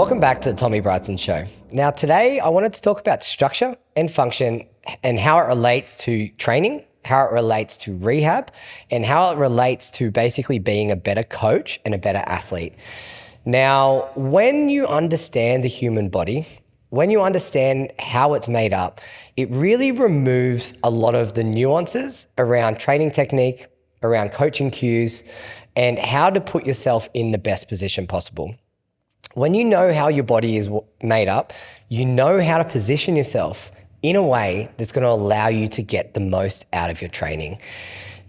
Welcome back to the Tommy Brideson Show. Now today I wanted to talk about structure and function and how it relates to training, how it relates to rehab, and how it relates to basically being a better coach and a better athlete. Now, when you understand the human body, when you understand how it's made up, it really removes a lot of the nuances around training technique, around coaching cues, and how to put yourself in the best position possible. When you know how your body is made up, you know how to position yourself in a way that's going to allow you to get the most out of your training.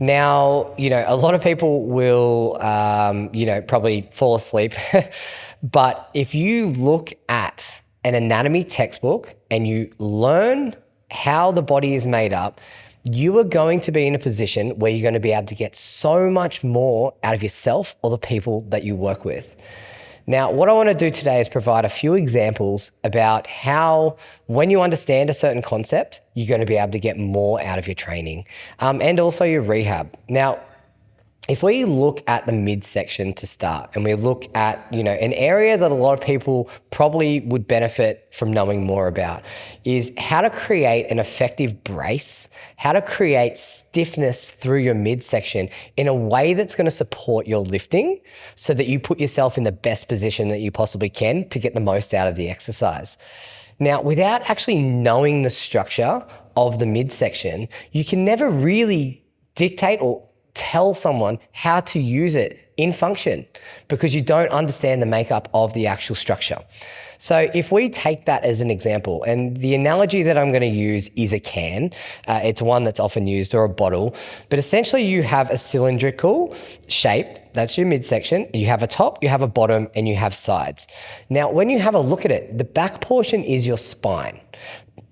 Now, a lot of people will, probably fall asleep. But if you look at an anatomy textbook and you learn how the body is made up, you are going to be in a position where you're going to be able to get so much more out of yourself or the people that you work with. Now, what I want to do today is provide a few examples about how, when you understand a certain concept, you're going to be able to get more out of your training and also your rehab. Now, if we look at the midsection to start and we look at, an area that a lot of people probably would benefit from knowing more about is how to create an effective brace, how to create stiffness through your midsection in a way that's going to support your lifting so that you put yourself in the best position that you possibly can to get the most out of the exercise. Now, without actually knowing the structure of the midsection, you can never really dictate or tell someone how to use it in function because you don't understand the makeup of the actual structure. So if we take that as an example, and the analogy that I'm going to use is a can, it's one that's often used, or a bottle, but essentially you have a cylindrical shape, that's your midsection, you have a top, you have a bottom, and you have sides. Now, when you have a look at it, the back portion is your spine.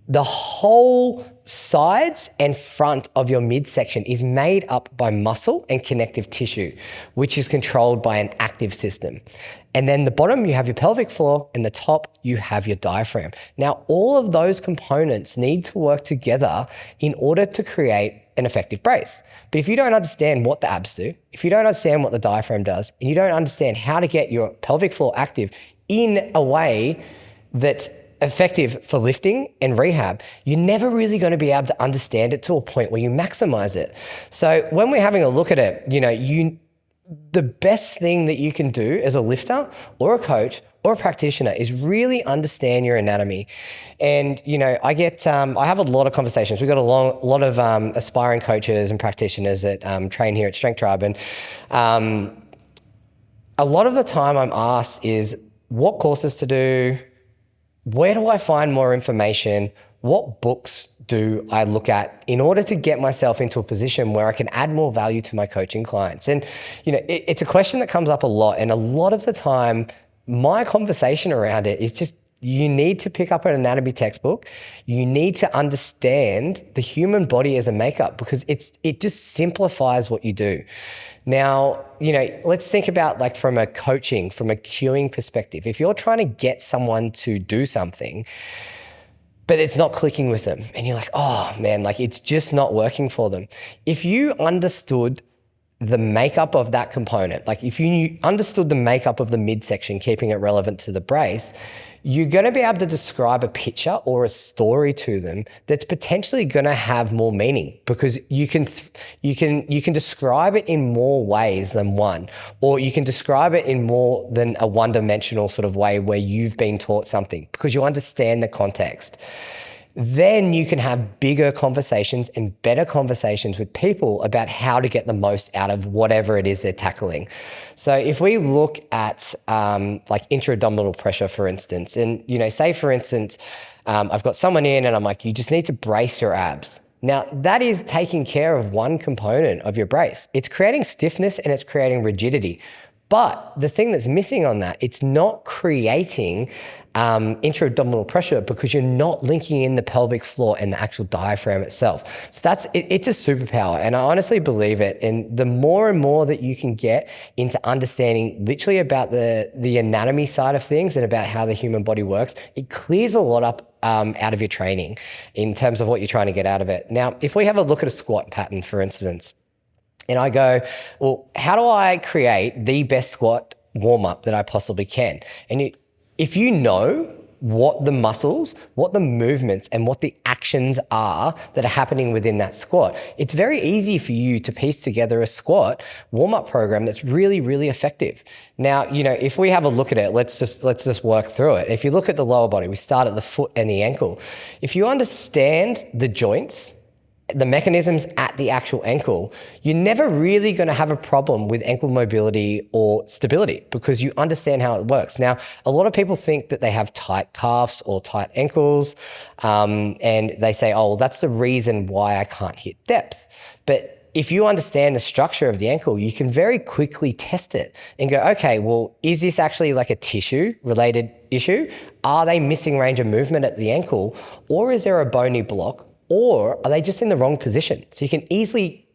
The whole sides and front of your midsection is made up by muscle and connective tissue, which is controlled by an active system. And then the bottom, you have your pelvic floor, and the top, you have your diaphragm. Now, all of those components need to work together in order to create an effective brace. But if you don't understand what the abs do, if you don't understand what the diaphragm does, and you don't understand how to get your pelvic floor active in a way that's effective for lifting and rehab, you're never really going to be able to understand it to a point where you maximize it. So when we're having a look at it, the best thing that you can do as a lifter or a coach or a practitioner is really understand your anatomy. And, I have a lot of conversations. We've got a lot of aspiring coaches and practitioners that train here at Strength Tribe. And a lot of the time I'm asked is what courses to do, where do I find more information? What books do I look at in order to get myself into a position where I can add more value to my coaching clients? And, it's a question that comes up a lot. And a lot of the time, my conversation around it is just, you need to pick up an anatomy textbook. You need to understand the human body as a makeup because it just simplifies what you do. Now, let's think about from a coaching, from a cueing perspective. If you're trying to get someone to do something, but it's not clicking with them and you're like, oh man, it's just not working for them. If you understood the makeup of that component, if you understood the makeup of the midsection, keeping it relevant to the brace, you're going to be able to describe a picture or a story to them that's potentially going to have more meaning because you can describe it in more ways than one, or you can describe it in more than a one-dimensional sort of way where you've been taught something because you understand the context. Then you can have bigger conversations and better conversations with people about how to get the most out of whatever it is they're tackling. So if we look at intra-abdominal pressure, for instance, and, say for instance, I've got someone in and I'm like, you just need to brace your abs. Now that is taking care of one component of your brace. It's creating stiffness and it's creating rigidity. But the thing that's missing on that, it's not creating intra-abdominal pressure because you're not linking in the pelvic floor and the actual diaphragm itself. So it's a superpower, and I honestly believe it. And the more and more that you can get into understanding literally about the anatomy side of things and about how the human body works, it clears a lot up out of your training in terms of what you're trying to get out of it. Now, if we have a look at a squat pattern, for instance, and I go, well, how do I create the best squat warm-up that I possibly can? And If you know what the muscles, what the movements, and what the actions are that are happening within that squat, it's very easy for you to piece together a squat warm-up program that's really, really effective. Now, if we have a look at it, let's just work through it. If you look at the lower body, we start at the foot and the ankle. If you understand the joints, the mechanisms at the actual ankle, you're never really going to have a problem with ankle mobility or stability because you understand how it works. Now, a lot of people think that they have tight calves or tight ankles, and they say, oh, well, that's the reason why I can't hit depth. But if you understand the structure of the ankle, you can very quickly test it and go, okay, well, is this actually like a tissue related issue? Are they missing range of movement at the ankle, or is there a bony block? Or are they just in the wrong position? So you can easily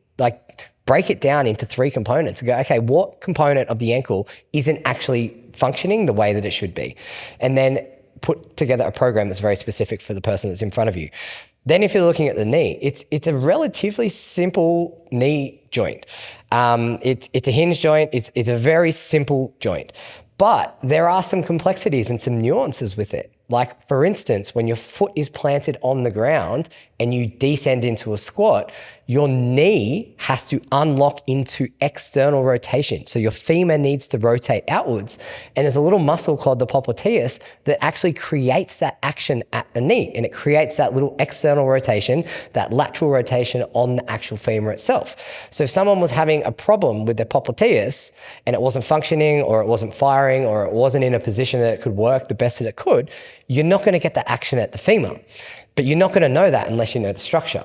break it down into 3 components and go, okay, what component of the ankle isn't actually functioning the way that it should be? And then put together a program that's very specific for the person that's in front of you. Then if you're looking at the knee, it's a relatively simple knee joint. It's a hinge joint. It's a very simple joint. But there are some complexities and some nuances with it. Like, for instance, when your foot is planted on the ground and you descend into a squat, your knee has to unlock into external rotation. So your femur needs to rotate outwards. And there's a little muscle called the popliteus that actually creates that action at the knee. And it creates that little external rotation, that lateral rotation on the actual femur itself. So if someone was having a problem with their popliteus and it wasn't functioning, or it wasn't firing, or it wasn't in a position that it could work the best that it could, you're not going to get that action at the femur. But you're not going to know that unless you know the structure.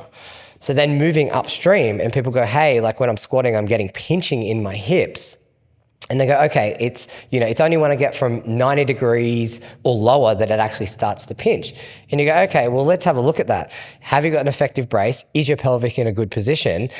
So then moving upstream, and people go, hey, like when I'm squatting, I'm getting pinching in my hips. And they go, okay, it's only when I get from 90 degrees or lower that it actually starts to pinch. And you go, okay, well, let's have a look at that. Have you got an effective brace? Is your pelvic in a good position?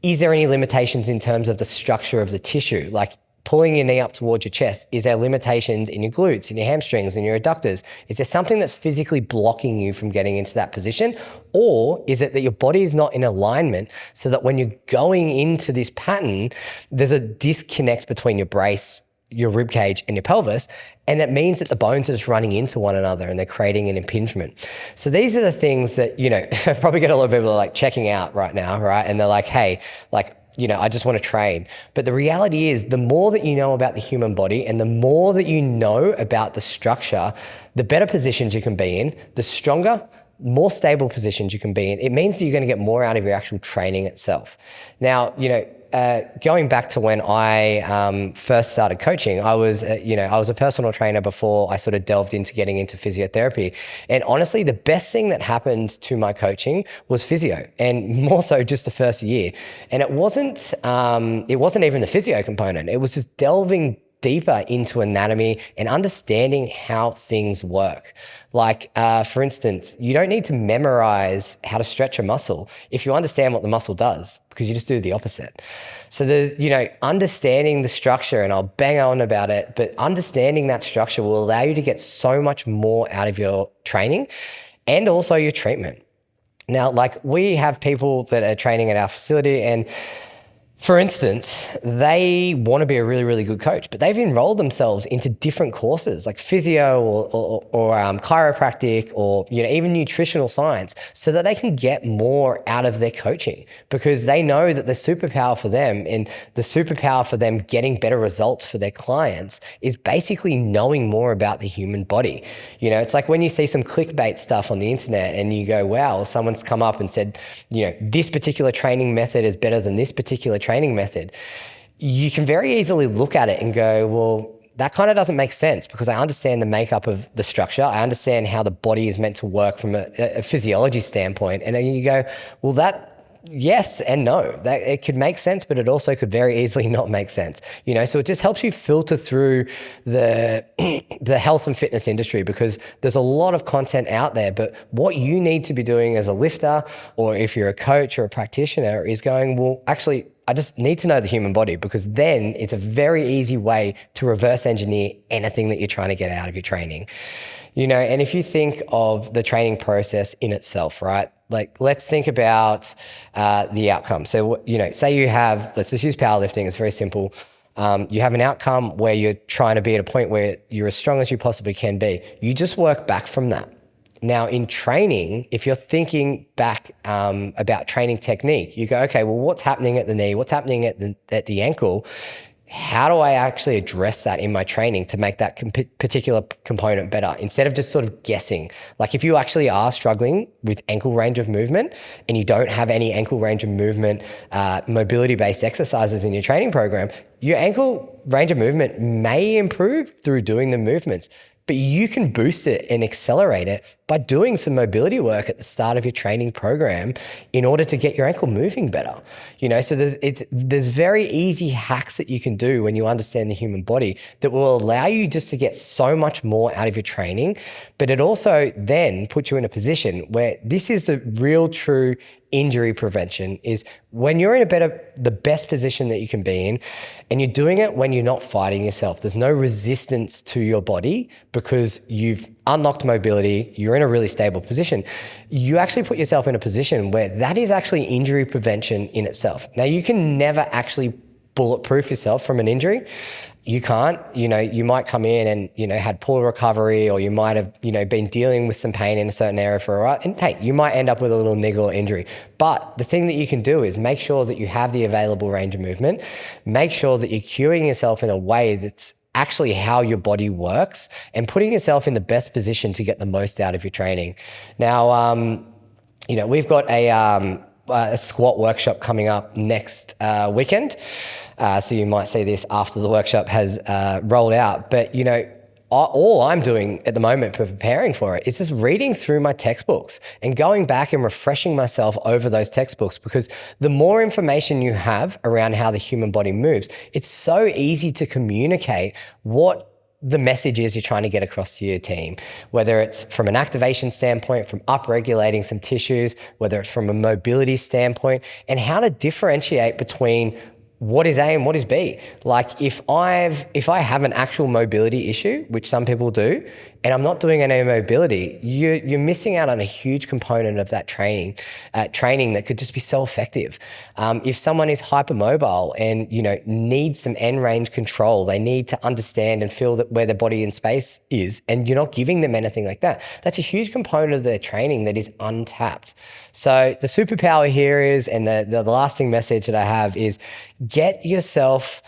Is there any limitations in terms of the structure of the tissue? Like, pulling your knee up towards your chest, is there limitations in your glutes, in your hamstrings, in your adductors? Is there something that's physically blocking you from getting into that position? Or is it that your body is not in alignment so that when you're going into this pattern, there's a disconnect between your brace, your rib cage, and your pelvis, and that means that the bones are just running into one another and they're creating an impingement. So these are the things that, probably get a lot of people like checking out right now, right? And they're like, hey, I just want to train. But the reality is, the more that you know about the human body and the more that you know about the structure, the better positions you can be in, the stronger, more stable positions you can be in. It means that you're going to get more out of your actual training itself. Now, going back to when I first started coaching, I was a personal trainer before I sort of delved into getting into physiotherapy. And honestly, the best thing that happened to my coaching was physio, and more so just the first year. And it wasn't even the physio component. It was just delving deeper into anatomy and understanding how things work. Like, for instance, you don't need to memorize how to stretch a muscle if you understand what the muscle does, because you just do the opposite. So understanding the structure, and I'll bang on about it, but understanding that structure will allow you to get so much more out of your training and also your treatment. Now, like, we have people that are training at our facility, and for instance, they want to be a really, really good coach, but they've enrolled themselves into different courses like physio or chiropractic or even nutritional science, so that they can get more out of their coaching, because they know that the superpower for them and the superpower for them getting better results for their clients is basically knowing more about the human body. It's like when you see some clickbait stuff on the internet and you go, wow, someone's come up and said, this particular training method is better than this particular training method. You can very easily look at it and go, well, that kind of doesn't make sense, because I understand the makeup of the structure. I understand how the body is meant to work from a physiology standpoint. And then you go, well, that, yes and no. That it could make sense, but it also could very easily not make sense. So it just helps you filter through the health and fitness industry, because there's a lot of content out there. But what you need to be doing as a lifter, or if you're a coach or a practitioner, is going, well, actually, I just need to know the human body, because then it's a very easy way to reverse engineer anything that you're trying to get out of your training. And if you think of the training process in itself, right? Like, let's think about the outcome. So, say you have, let's just use powerlifting. It's very simple. You have an outcome where you're trying to be at a point where you're as strong as you possibly can be. You just work back from that. Now, in training, if you're thinking back about training technique, you go, okay, well, what's happening at the knee? What's happening at the ankle? How do I actually address that in my training to make that particular component better, instead of just sort of guessing? Like if you actually are struggling with ankle range of movement and you don't have any ankle range of movement mobility-based exercises in your training program, your ankle range of movement may improve through doing the movements, but you can boost it and accelerate it by doing some mobility work at the start of your training program in order to get your ankle moving better. So there's very easy hacks that you can do when you understand the human body that will allow you just to get so much more out of your training, but it also then puts you in a position where this is the real true injury prevention, is when you're in the best position that you can be in, and you're doing it when you're not fighting yourself. There's no resistance to your body because you've unlocked mobility, you're in a really stable position. You actually put yourself in a position where that is actually injury prevention in itself. Now, you can never actually bulletproof yourself from an injury. You can't, you might come in and, had poor recovery, or you might have, been dealing with some pain in a certain area for a while. And hey, you might end up with a little niggle or injury. But the thing that you can do is make sure that you have the available range of movement. Make sure that you're cueing yourself in a way that's actually how your body works, and putting yourself in the best position to get the most out of your training. Now, we've got a squat workshop coming up next weekend. So you might see this after the workshop has rolled out. But, all I'm doing at the moment for preparing for it is just reading through my textbooks and going back and refreshing myself over those textbooks, because the more information you have around how the human body moves, it's so easy to communicate what the message is you're trying to get across to your team, whether it's from an activation standpoint, from upregulating some tissues, whether it's from a mobility standpoint, and how to differentiate between what is A and what is B. Like if I have an actual mobility issue, which some people do, and I'm not doing any mobility, you're missing out on a huge component of that training that could just be so effective. If someone is hypermobile and needs some end range control, they need to understand and feel that where their body in space is, and you're not giving them anything like that. That's a huge component of their training that is untapped. So the superpower here is, and the lasting message that I have is, get yourself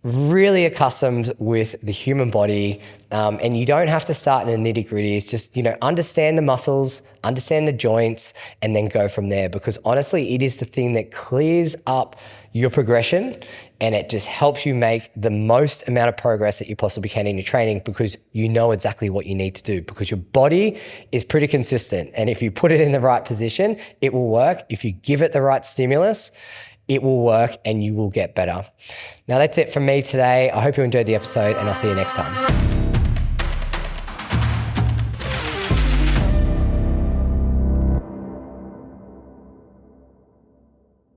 really accustomed with the human body, and you don't have to start in the nitty gritty. It's just, understand the muscles, understand the joints, and then go from there, because honestly, it is the thing that clears up your progression, and it just helps you make the most amount of progress that you possibly can in your training, because you know exactly what you need to do, because your body is pretty consistent. And if you put it in the right position, it will work. If you give it the right stimulus, it will work and you will get better. Now, that's it from me today. I hope you enjoyed the episode, and I'll see you next time.